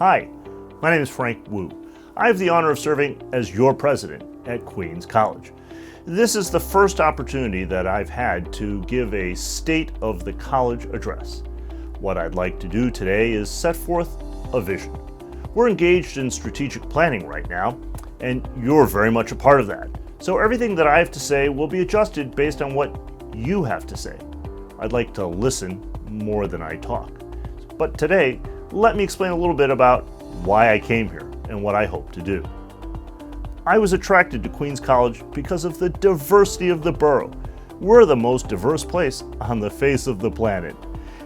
Hi, my name is Frank Wu. I have the honor of serving as your president at Queens College. This is the first opportunity that I've had to give a State of the College address. What I'd like to do today is set forth a vision. We're engaged in strategic planning right now, and you're very much a part of that. So everything that I have to say will be adjusted based on what you have to say. I'd like to listen more than I talk. But today, let me explain a little bit about why I came here and what I hope to do. I was attracted to Queens College because of the diversity of the borough. We're the most diverse place on the face of the planet.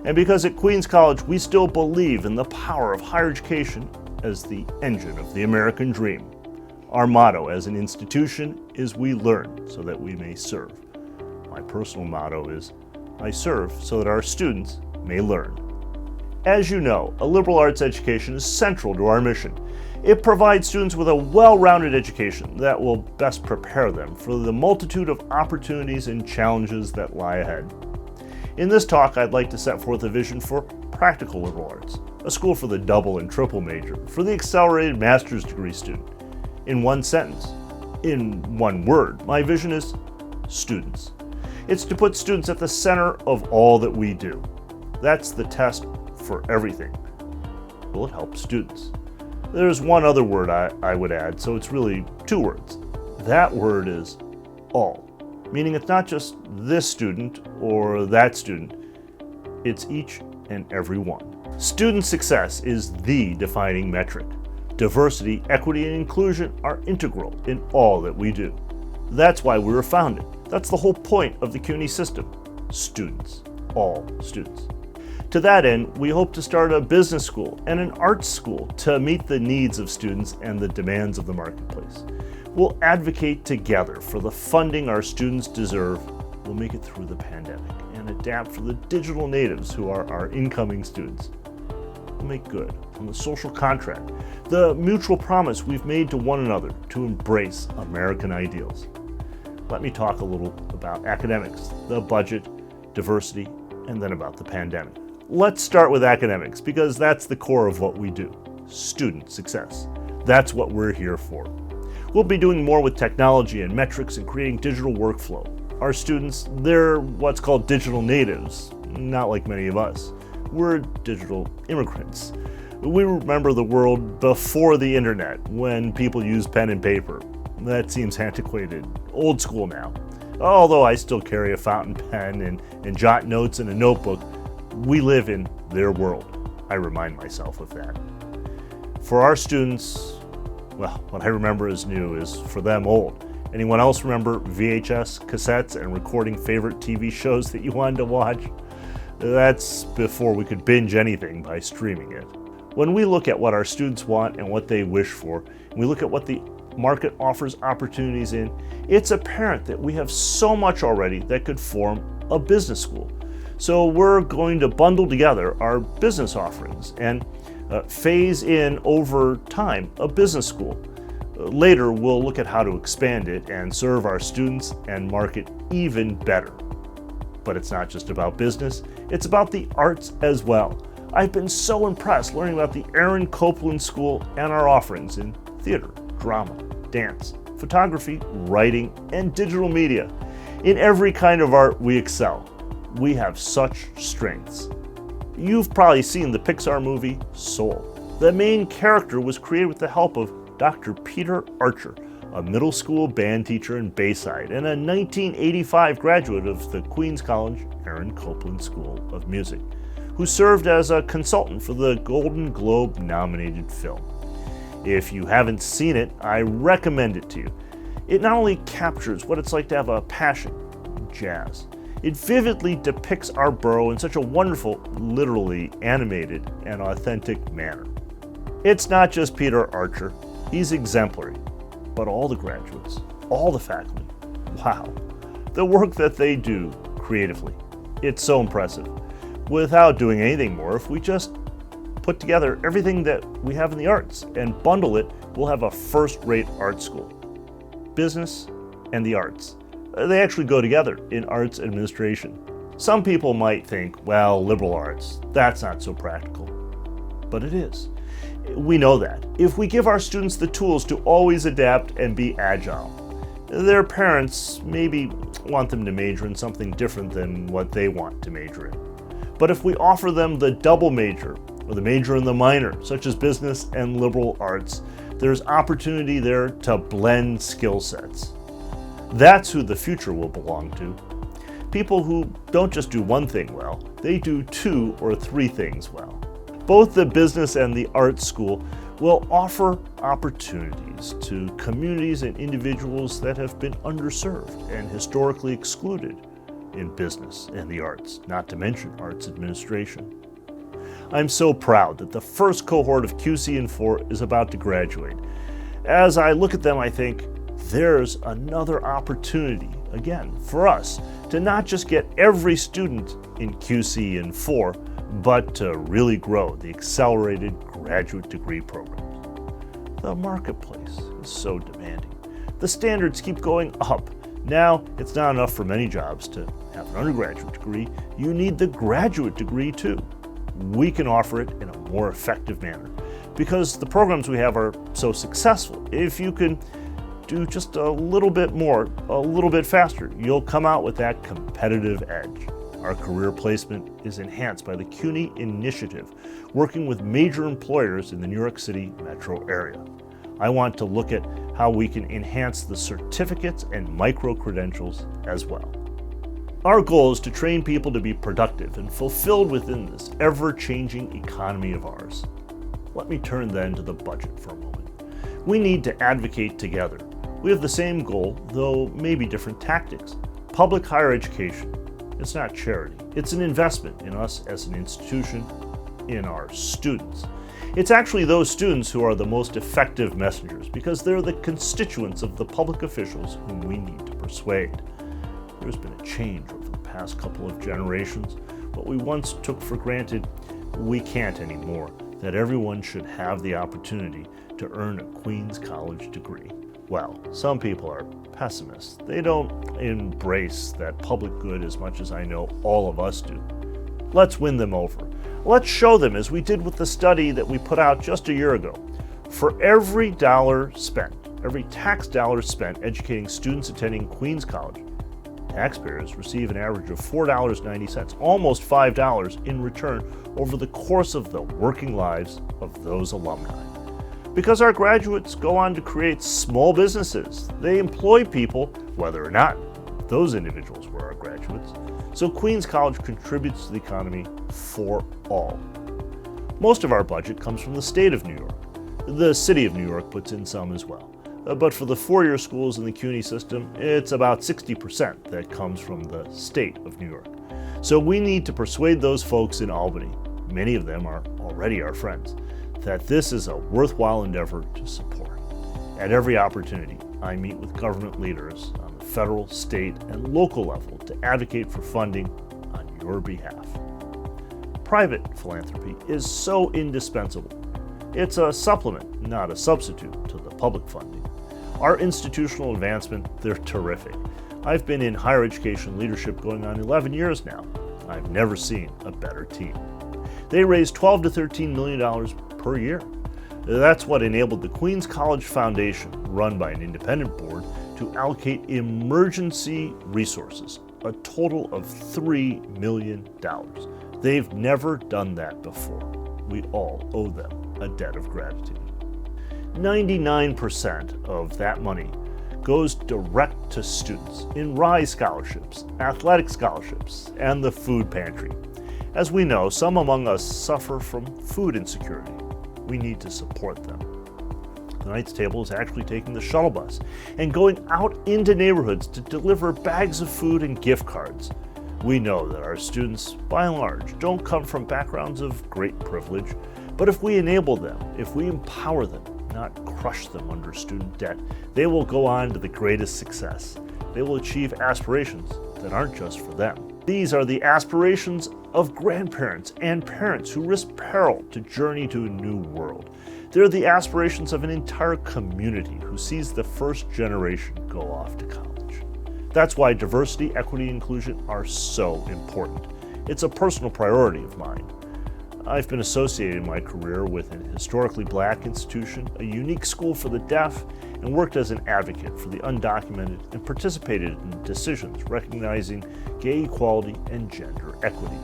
And because at Queens College we still believe in the power of higher education as the engine of the American dream. Our motto as an institution is we learn so that we may serve. My personal motto is I serve so that our students may learn. As you know, a liberal arts education is central to our mission. It provides students with a well-rounded education that will best prepare them for the multitude of opportunities and challenges that lie ahead. In this talk, I'd like to set forth a vision for practical liberal arts, a school for the double and triple major, for the accelerated master's degree student. In one sentence, in one word, my vision is students. It's to put students at the center of all that we do. That's the test for everything. Will it help students? There's one other word I would add, so it's really two words. That word is all, meaning it's not just this student or that student, it's each and every one. Student success is the defining metric. Diversity, equity, and inclusion are integral in all that we do. That's why we were founded. That's the whole point of the CUNY system. Students, all students. To that end, we hope to start a business school and an arts school to meet the needs of students and the demands of the marketplace. We'll advocate together for the funding our students deserve. We'll make it through the pandemic and adapt for the digital natives who are our incoming students. We'll make good on the social contract, the mutual promise we've made to one another to embrace American ideals. Let me talk a little about academics, the budget, diversity, and then about the pandemic. Let's start with academics because that's the core of what we do. Student success. That's what we're here for. We'll be doing more with technology and metrics and creating digital workflow. Our students, they're what's called digital natives, not like many of us. We're digital immigrants. We remember the world before the internet when people used pen and paper. That seems antiquated, old school now. Although I still carry a fountain pen and jot notes in a notebook, we live in their world. I remind myself of that. For our students, well, what I remember as new is for them old. Anyone else remember VHS cassettes and recording favorite TV shows that you wanted to watch? That's before we could binge anything by streaming it. When we look at what our students want and what they wish for, and we look at what the market offers opportunities in, it's apparent that we have so much already that could form a business school. So we're going to bundle together our business offerings and phase in over time a business school. Later, we'll look at how to expand it and serve our students and market even better. But it's not just about business, it's about the arts as well. I've been so impressed learning about the Aaron Copland School and our offerings in theater, drama, dance, photography, writing, and digital media. In every kind of art, we excel. We have such strengths. You've probably seen the Pixar movie Soul. The main character was created with the help of Dr. Peter Archer, a middle school band teacher in Bayside and a 1985 graduate of the Queens College Aaron Copland School of Music, who served as a consultant for the Golden Globe nominated film. If you haven't seen it, I recommend it to you. It not only captures what it's like to have a passion, jazz, it vividly depicts our borough in such a wonderful, literally animated and authentic manner. It's not just Peter Archer, he's exemplary, but all the graduates, all the faculty, wow, the work that they do creatively, it's so impressive. Without doing anything more, if we just put together everything that we have in the arts and bundle it, we'll have a first-rate art school. Business and the arts. They actually go together in arts administration. Some people might think, well, liberal arts, that's not so practical. but it is. We know that. If we give our students the tools to always adapt and be agile, their parents maybe want them to major in something different than what they want to major in. But if we offer them the double major or the major and the minor, such as business and liberal arts, there's opportunity there to blend skill sets. That's who the future will belong to. People who don't just do one thing well, they do 2 or 3 things well. Both the business and the art school will offer opportunities to communities and individuals that have been underserved and historically excluded in business and the arts, not to mention arts administration. I'm so proud that the first cohort of QC&4 is about to graduate. As I look at them, I think there's another opportunity, again, for us to not just get every student in QC&4, but to really grow the accelerated graduate degree programs. The marketplace is so demanding. The standards keep going up. Now, it's not enough for many jobs to have an undergraduate degree. You need the graduate degree too. We can offer it in a more effective manner because the programs we have are so successful. If you can do just a little bit more, a little bit faster, you'll come out with that competitive edge. Our career placement is enhanced by the CUNY Initiative, working with major employers in the New York City metro area. I want to look at how we can enhance the certificates and micro-credentials as well. Our goal is to train people to be productive and fulfilled within this ever-changing economy of ours. Let me turn then to the budget for a moment. We need to advocate together. We have the same goal, though maybe different tactics. Public higher education. It's not charity. It's an investment in us as an institution, in our students. It's actually those students who are the most effective messengers because they're the constituents of the public officials whom we need to persuade. There's been a change over the past couple of generations. What we once took for granted, we can't anymore. That everyone should have the opportunity to earn a Queens College degree. Well, some people are pessimists. They don't embrace that public good as much as I know all of us do. Let's win them over. Let's show them, as we did with the study that we put out just a year ago. For every dollar spent, every tax dollar spent educating students attending Queens College, taxpayers receive an average of $4.90, almost $5 in return over the course of the working lives of those alumni. Because our graduates go on to create small businesses. They employ people, whether or not those individuals were our graduates. So Queens College contributes to the economy for all. Most of our budget comes from the state of New York. The city of New York puts in some as well. But for the four-year schools in the CUNY system, it's about 60% that comes from the state of New York. So we need to persuade those folks in Albany, many of them are already our friends, that this is a worthwhile endeavor to support. At every opportunity, I meet with government leaders on the federal, state, and local level to advocate for funding on your behalf. Private philanthropy is so indispensable. It's a supplement, not a substitute, to the public funding. Our institutional advancement, they're terrific. I've been in higher education leadership going on 11 years now. I've never seen a better team. They raise $12 to $13 million per year. That's what enabled the Queens College Foundation, run by an independent board, to allocate emergency resources, a total of $3 million. They've never done that before. We all owe them a debt of gratitude. 99% of that money goes direct to students in RISE scholarships, athletic scholarships, and the food pantry. As we know, some among us suffer from food insecurity. We need to support them. The Knights Table is actually taking the shuttle bus and going out into neighborhoods to deliver bags of food and gift cards. We know that our students, by and large, don't come from backgrounds of great privilege, but if we enable them, if we empower them, not crush them under student debt, they will go on to the greatest success. They will achieve aspirations that aren't just for them. These are the aspirations of grandparents and parents who risk peril to journey to a new world. They're the aspirations of an entire community who sees the first generation go off to college. That's why diversity, equity, and inclusion are so important. It's a personal priority of mine. I've been associated in my career with an historically black institution, a unique school for the deaf, and worked as an advocate for the undocumented and participated in decisions recognizing gay equality and gender equity.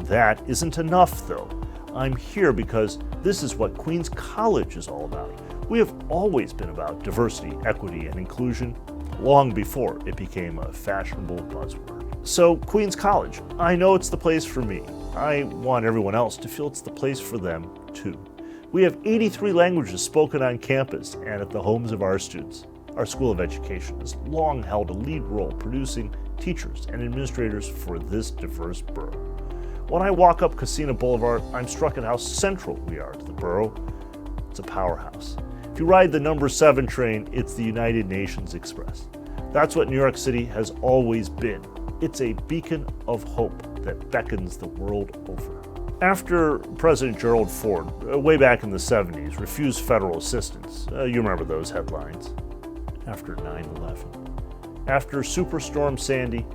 That isn't enough, though. I'm here because this is what Queens College is all about. We have always been about diversity, equity, and inclusion, long before it became a fashionable buzzword. So, Queens College, I know it's the place for me. I want everyone else to feel it's the place for them, too. We have 83 languages spoken on campus and at the homes of our students. Our School of Education has long held a lead role producing teachers and administrators for this diverse borough. When I walk up Casino Boulevard, I'm struck at how central we are to the borough. It's a powerhouse. If you ride the number 7 train, it's the United Nations Express. That's what New York City has always been. It's a beacon of hope that beckons the world over. After President Gerald Ford, way back in the 70s, refused federal assistance, you remember those headlines. After 9/11. After Superstorm Sandy,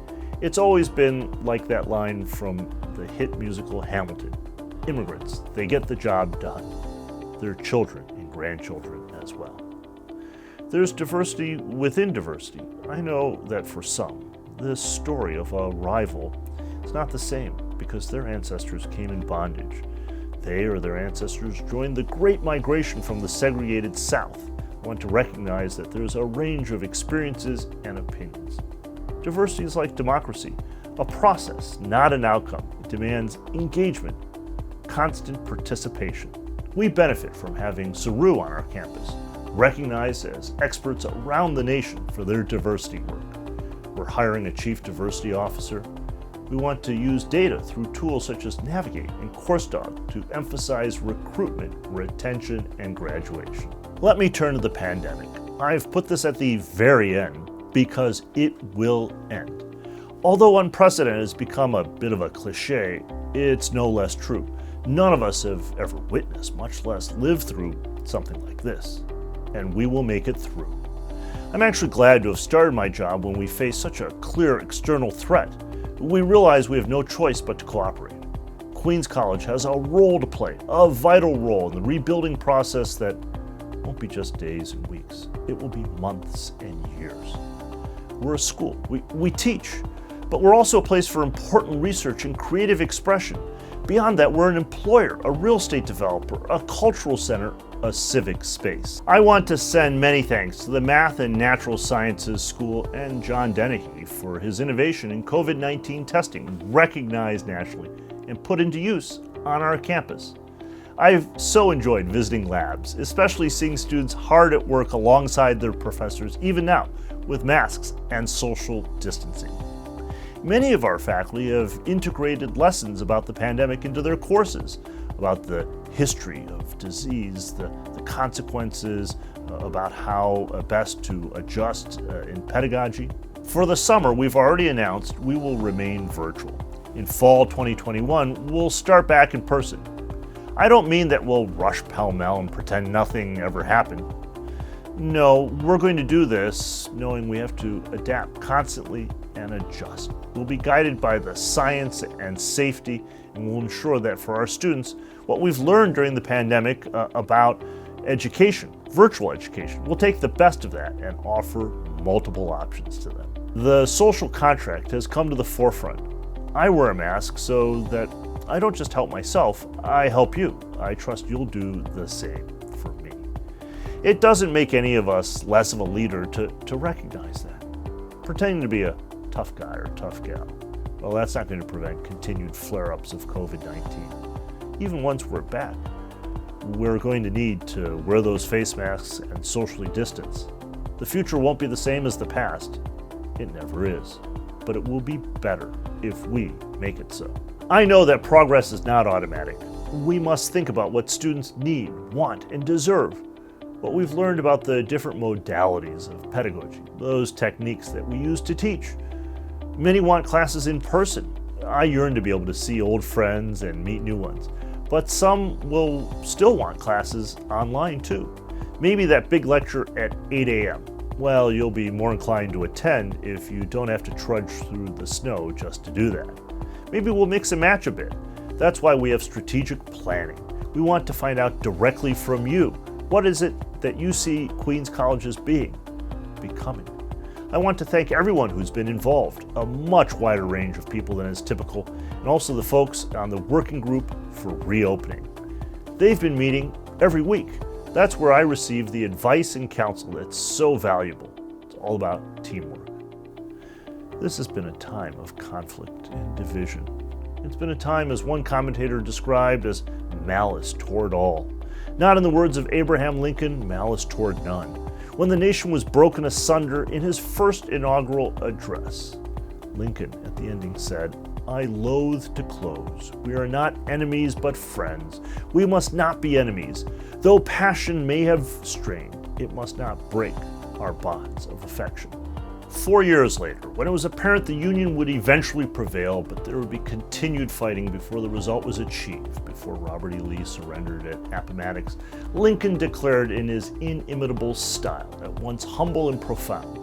it's always been like that line from the hit musical Hamilton. Immigrants, they get the job done. Their children and grandchildren as well. There's diversity within diversity. I know that for some, this story of a rival is not the same because their ancestors came in bondage. They or their ancestors joined the Great Migration from the segregated South. I want to recognize that there's a range of experiences and opinions. Diversity is like democracy, a process, not an outcome. It demands engagement, constant participation. We benefit from having Saru on our campus, recognized as experts around the nation for their diversity work. We're hiring a chief diversity officer. We want to use data through tools such as Navigate and CourseDog to emphasize recruitment, retention, and graduation. Let me turn to the pandemic. I've put this at the very end because it will end. Although unprecedented has become a bit of a cliche, it's no less true. None of us have ever witnessed, much less lived through, something like this. And we will make it through. I'm actually glad to have started my job when we face such a clear external threat. We realize we have no choice but to cooperate. Queens College has a role to play, a vital role in the rebuilding process that won't be just days and weeks. It will be months and years. We're a school. We teach, but we're also a place for important research and creative expression. Beyond that, we're an employer, a real estate developer, a cultural center, a civic space. I want to send many thanks to the Math and Natural Sciences School and John Dennehy for his innovation in COVID-19 testing, recognized nationally and put into use on our campus. I've so enjoyed visiting labs, especially seeing students hard at work alongside their professors, even now, with masks and social distancing. Many of our faculty have integrated lessons about the pandemic into their courses, about the history of disease, the consequences, about how best to adjust in pedagogy. For the summer, we've already announced we will remain virtual. In fall 2021, we'll start back in person. I don't mean that we'll rush pell-mell and pretend nothing ever happened. No, we're going to do this knowing we have to adapt constantly and adjust. We'll be guided by the science and safety, and we'll ensure that for our students, what we've learned during the pandemic about education, virtual education, we'll take the best of that and offer multiple options to them. The social contract has come to the forefront. I wear a mask so that I don't just help myself, I help you. I trust you'll do the same for me. It doesn't make any of us less of a leader to recognize that. Pretending to be a tough guy or tough gal, well, that's not going to prevent continued flare-ups of COVID-19. Even once we're back, we're going to need to wear those face masks and socially distance. The future won't be the same as the past. It never is. But it will be better if we make it so. I know that progress is not automatic. We must think about what students need, want, and deserve. What we've learned about the different modalities of pedagogy, those techniques that we use to teach. Many want classes in person. I yearn to be able to see old friends and meet new ones. But some will still want classes online too. Maybe that big lecture at 8 a.m. Well, you'll be more inclined to attend if you don't have to trudge through the snow just to do that. Maybe we'll mix and match a bit. That's why we have strategic planning. We want to find out directly from you, what is it that you see Queens College as becoming? I want to thank everyone who's been involved, a much wider range of people than is typical, and also the folks on the working group for reopening. They've been meeting every week. That's where I receive the advice and counsel that's so valuable. It's all about teamwork. This has been a time of conflict and division. It's been a time, as one commentator described, as malice toward all. Not in the words of Abraham Lincoln, malice toward none. When the nation was broken asunder in his first inaugural address, Lincoln at the ending said, "I loathe to close. We are not enemies but friends. We must not be enemies. Though passion may have strained, it must not break our bonds of affection." 4 years later, when it was apparent the Union would eventually prevail, but there would be continued fighting before the result was achieved, before Robert E. Lee surrendered at Appomattox, Lincoln declared in his inimitable style, at once humble and profound,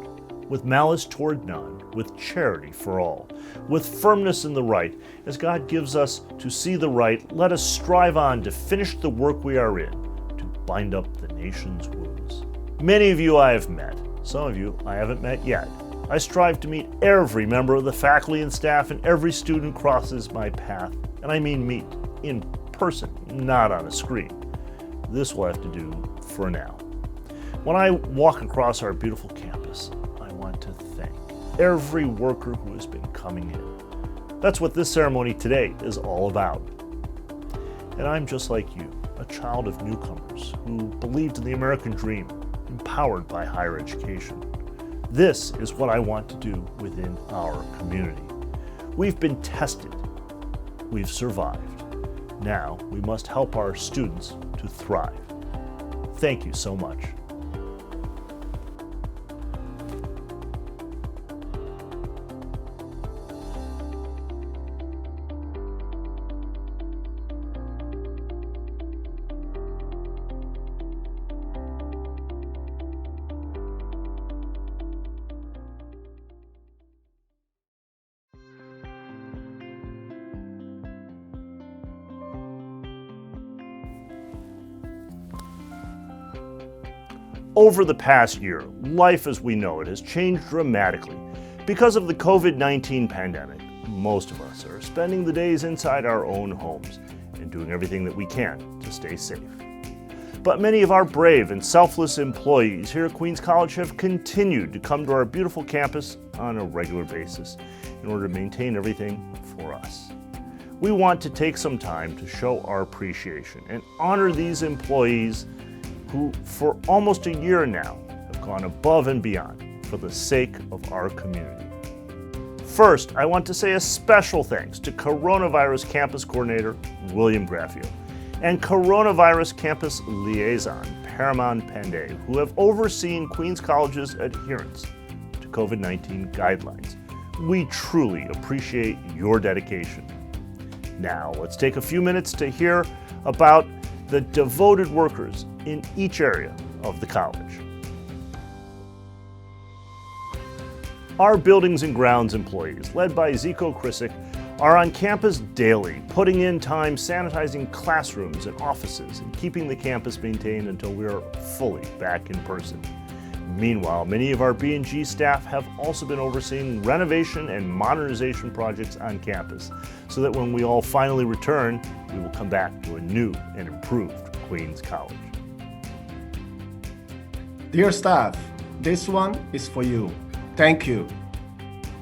"With malice toward none, with charity for all, with firmness in the right, as God gives us to see the right, let us strive on to finish the work we are in, to bind up the nation's wounds." Many of you I have met. Some of you I haven't met yet. I strive to meet every member of the faculty and staff, and every student crosses my path, and I mean meet in person, not on a screen. This will have to do for now. When I walk across our beautiful campus, I want to thank every worker who has been coming in. That's what this ceremony today is all about. And I'm just like you, a child of newcomers who believed in the American dream, empowered by higher education. This is what I want to do within our community. We've been tested. We've survived. Now we must help our students to thrive. Thank you so much. Over the past year, life as we know it has changed dramatically. Because of the COVID-19 pandemic, most of us are spending the days inside our own homes and doing everything that we can to stay safe. But many of our brave and selfless employees here at Queens College have continued to come to our beautiful campus on a regular basis in order to maintain everything for us. We want to take some time to show our appreciation and honor these employees who for almost a year now have gone above and beyond for the sake of our community. First, I want to say a special thanks to Coronavirus Campus Coordinator William Graffio and Coronavirus Campus Liaison Paramount Pandey, who have overseen Queens College's adherence to COVID-19 guidelines. We truly appreciate your dedication. Now, let's take a few minutes to hear about the devoted workers in each area of the college. Our buildings and grounds employees, led by Zico Krisick, are on campus daily, putting in time sanitizing classrooms and offices and keeping the campus maintained until we are fully back in person. Meanwhile, many of our B&G staff have also been overseeing renovation and modernization projects on campus, so that when we all finally return, we will come back to a new and improved Queens College. Dear staff, this one is for you. Thank you.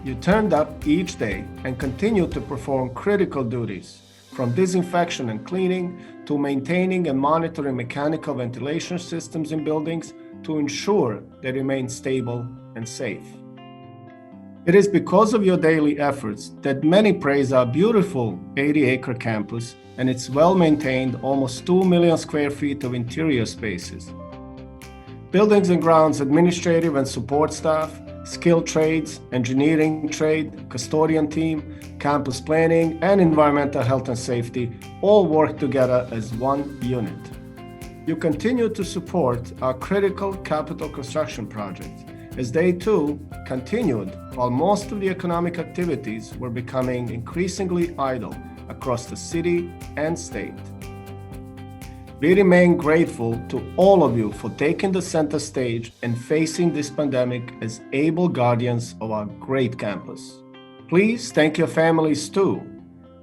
You turned up each day and continue to perform critical duties, from disinfection and cleaning to maintaining and monitoring mechanical ventilation systems in buildings to ensure they remain stable and safe. It is because of your daily efforts that many praise our beautiful 80-acre campus and its well-maintained almost 2 million square feet of interior spaces. Buildings and grounds administrative and support staff, skilled trades, engineering trade, custodian team, campus planning, and environmental health and safety all work together as one unit. You continue to support our critical capital construction projects, as they too continued while most of the economic activities were becoming increasingly idle across the city and state. We remain grateful to all of you for taking the center stage and facing this pandemic as able guardians of our great campus. Please thank your families too,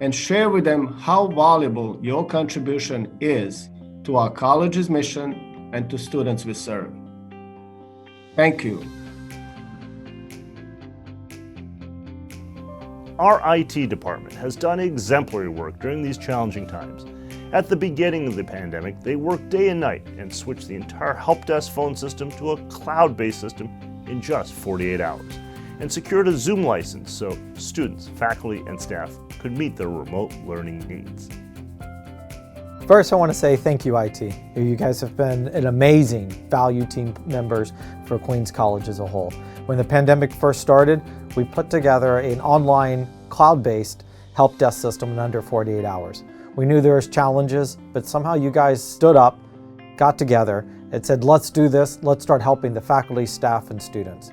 and share with them how valuable your contribution is to our college's mission and to students we serve. Thank you. Our IT department has done exemplary work during these challenging times. At the beginning of the pandemic, they worked day and night and switched the entire help desk phone system to a cloud-based system in just 48 hours, and secured a Zoom license so students, faculty, and staff could meet their remote learning needs. First, I want to say thank you, IT. You guys have been an amazing value team members for Queens College as a whole. When the pandemic first started, we put together an online cloud-based help desk system in under 48 hours. We knew there was challenges, but somehow you guys stood up, got together, and said, let's do this, let's start helping the faculty, staff, and students.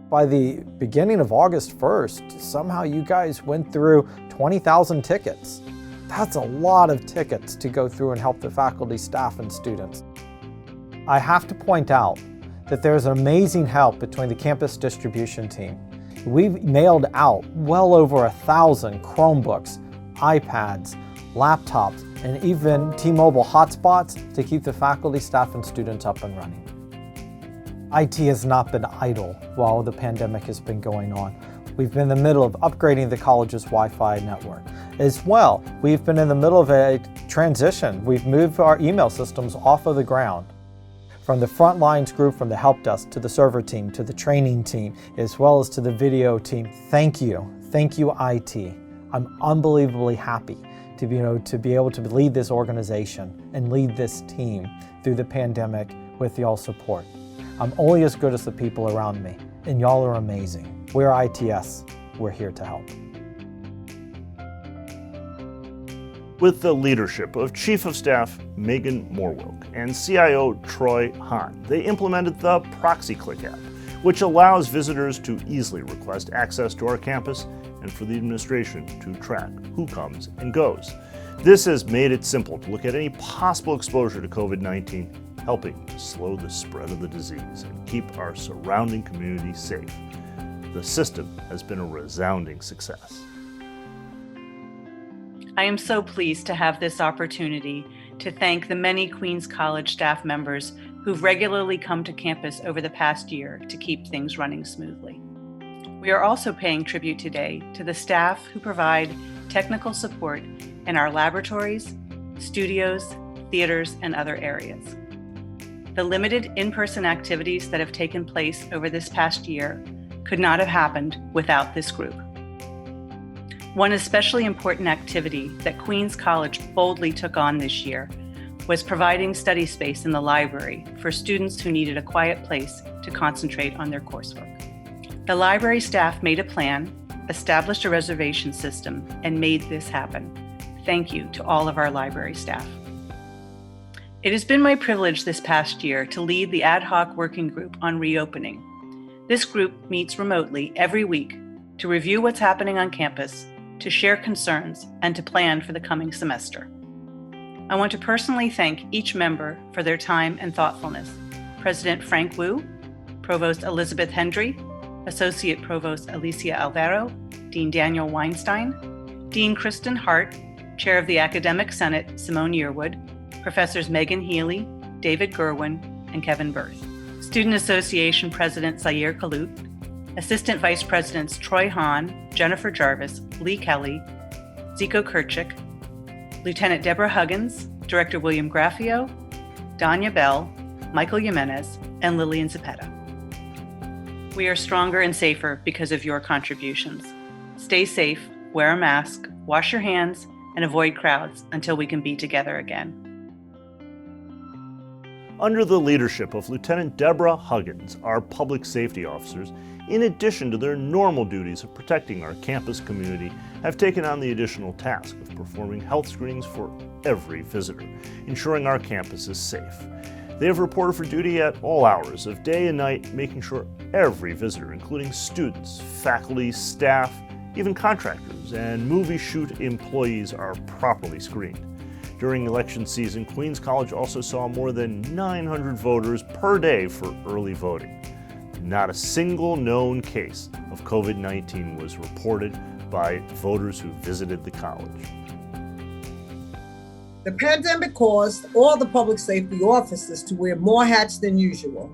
By the beginning of August 1st, somehow you guys went through 20,000 tickets. That's a lot of tickets to go through and help the faculty, staff, and students. I have to point out that there's an amazing help between the campus distribution team. We've mailed out well over 1,000 Chromebooks, iPads, laptops, and even T-Mobile hotspots to keep the faculty, staff, and students up and running. IT has not been idle while the pandemic has been going on. We've been in the middle of upgrading the college's Wi-Fi network. As well, we've been in the middle of a transition. We've moved our email systems off of the ground. From the front lines group, from the help desk, to the server team, to the training team, as well as to the video team, thank you. Thank you, IT. I'm unbelievably happy to be able to lead this organization and lead this team through the pandemic with y'all's support. I'm only as good as the people around me, and y'all are amazing. We're ITS. We're here to help. With the leadership of Chief of Staff Megan Morwilk and CIO Troy Hahn, they implemented the ProxyClick app, which allows visitors to easily request access to our campus and for the administration to track who comes and goes. This has made it simple to look at any possible exposure to COVID-19, helping to slow the spread of the disease and keep our surrounding community safe. The system has been a resounding success. I am so pleased to have this opportunity to thank the many Queens College staff members who've regularly come to campus over the past year to keep things running smoothly. We are also paying tribute today to the staff who provide technical support in our laboratories, studios, theaters, and other areas. The limited in-person activities that have taken place over this past year could not have happened without this group. One especially important activity that Queens College boldly took on this year was providing study space in the library for students who needed a quiet place to concentrate on their coursework. The library staff made a plan, established a reservation system, and made this happen. Thank you to all of our library staff. It has been my privilege this past year to lead the ad hoc working group on reopening. This group meets remotely every week to review what's happening on campus, to share concerns, and to plan for the coming semester. I want to personally thank each member for their time and thoughtfulness. President Frank Wu, Provost Elizabeth Hendry, Associate Provost Alicia Alvaro, Dean Daniel Weinstein, Dean Kristen Hart, Chair of the Academic Senate Simone Yearwood, Professors Megan Healy, David Gerwin, and Kevin Berth, Student Association President Zaire Kalut, Assistant Vice Presidents Troy Hahn, Jennifer Jarvis, Lee Kelly, Zico Kirchik, Lieutenant Deborah Huggins, Director William Graffio, Danya Bell, Michael Jimenez, and Lillian Zepeda. We are stronger and safer because of your contributions. Stay safe, wear a mask, wash your hands, and avoid crowds until we can be together again. Under the leadership of Lieutenant Deborah Huggins, our public safety officers, in addition to their normal duties of protecting our campus community, have taken on the additional task of performing health screenings for every visitor, ensuring our campus is safe. They have reported for duty at all hours of day and night, making sure every visitor, including students, faculty, staff, Even contractors and movie shoot employees are properly screened. During election season, Queens College also saw more than 900 voters per day for early voting. Not a single known case of COVID-19 was reported by voters who visited the college. The pandemic caused all the public safety officers to wear more hats than usual.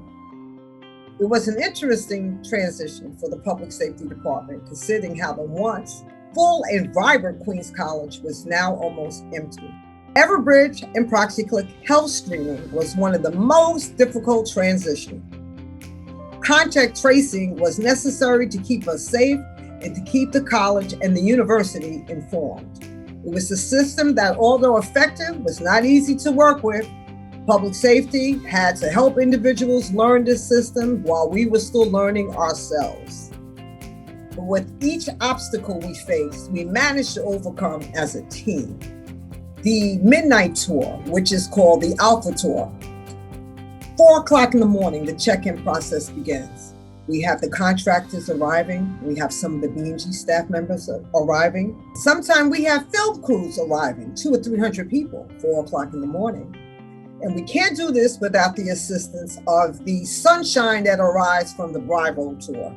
It was an interesting transition for the public safety department, considering how the once full and vibrant Queens College was now almost empty. Everbridge and ProxyClick health screening was one of the most difficult transitions. Contact tracing was necessary to keep us safe and to keep the college and the university informed. It was a system that, although effective, was not easy to work with. Public safety had to help individuals learn this system while we were still learning ourselves. But with each obstacle we faced, we managed to overcome as a team. The midnight tour, which is called the Alpha Tour. 4 o'clock in the morning, the check-in process begins. We have the contractors arriving. We have some of the B&G staff members arriving. Sometimes we have field crews arriving, 200 or 300 people, 4 o'clock in the morning. And we can't do this without the assistance of the sunshine that arrives from the Bravo Tour.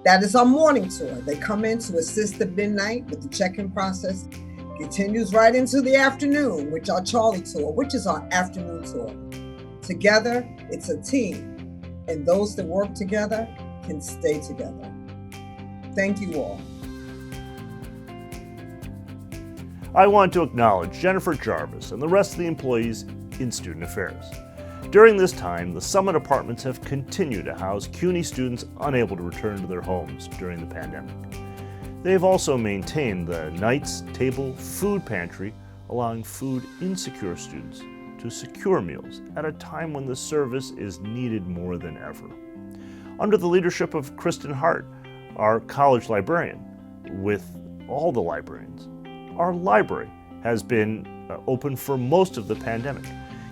That is our morning tour. They come in to assist at midnight with the check-in process. Continues right into the afternoon, which our Charlie Tour, which is our afternoon tour. Together, it's a team, and those that work together can stay together. Thank you all. I want to acknowledge Jennifer Jarvis and the rest of the employees in Student Affairs. During this time, the Summit Apartments have continued to house CUNY students unable to return to their homes during the pandemic. They have also maintained the Knights Table Food Pantry, allowing food-insecure students to secure meals at a time when the service is needed more than ever. Under the leadership of Kristen Hart, our college librarian, with all the librarians, our library has been open for most of the pandemic,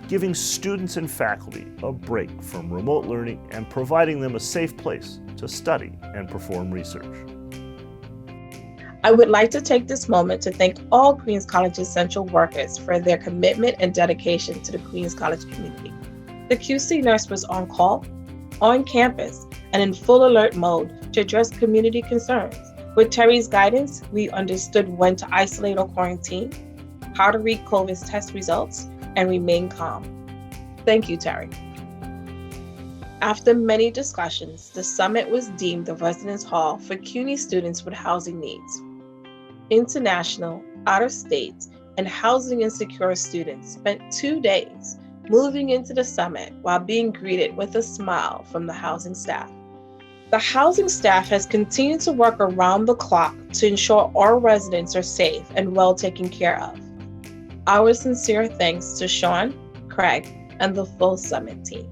giving students and faculty a break from remote learning and providing them a safe place to study and perform research. I would like to take this moment to thank all Queens College essential workers for their commitment and dedication to the Queens College community. The QC nurse was on call, on campus, and in full alert mode to address community concerns. With Terry's guidance, we understood when to isolate or quarantine, how to read COVID's test results, and remain calm. Thank you, Terry. After many discussions, the summit was deemed the residence hall for CUNY students with housing needs. International, out-of-state, and housing insecure students spent 2 days moving into the summit while being greeted with a smile from the housing staff. The housing staff has continued to work around the clock to ensure all residents are safe and well taken care of. Our sincere thanks to Sean, Craig, and the full summit team.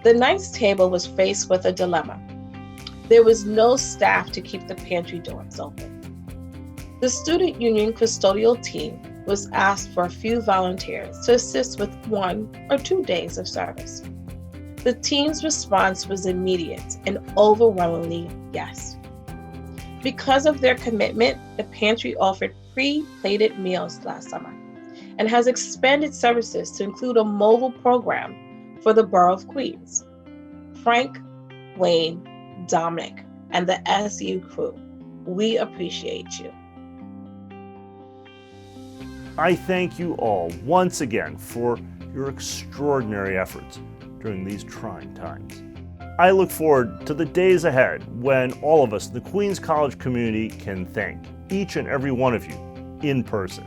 The Knights Table was faced with a dilemma. There was no staff to keep the pantry doors open. The Student Union custodial team was asked for a few volunteers to assist with 1 or 2 days of service. The team's response was immediate and overwhelmingly yes. Because of their commitment, the pantry offered pre-plated meals last summer and has expanded services to include a mobile program for the Borough of Queens. Frank, Wayne, Dominic, and the SU crew, we appreciate you. I thank you all once again for your extraordinary efforts during these trying times. I look forward to the days ahead when all of us in the Queens College community can thank each and every one of you in person.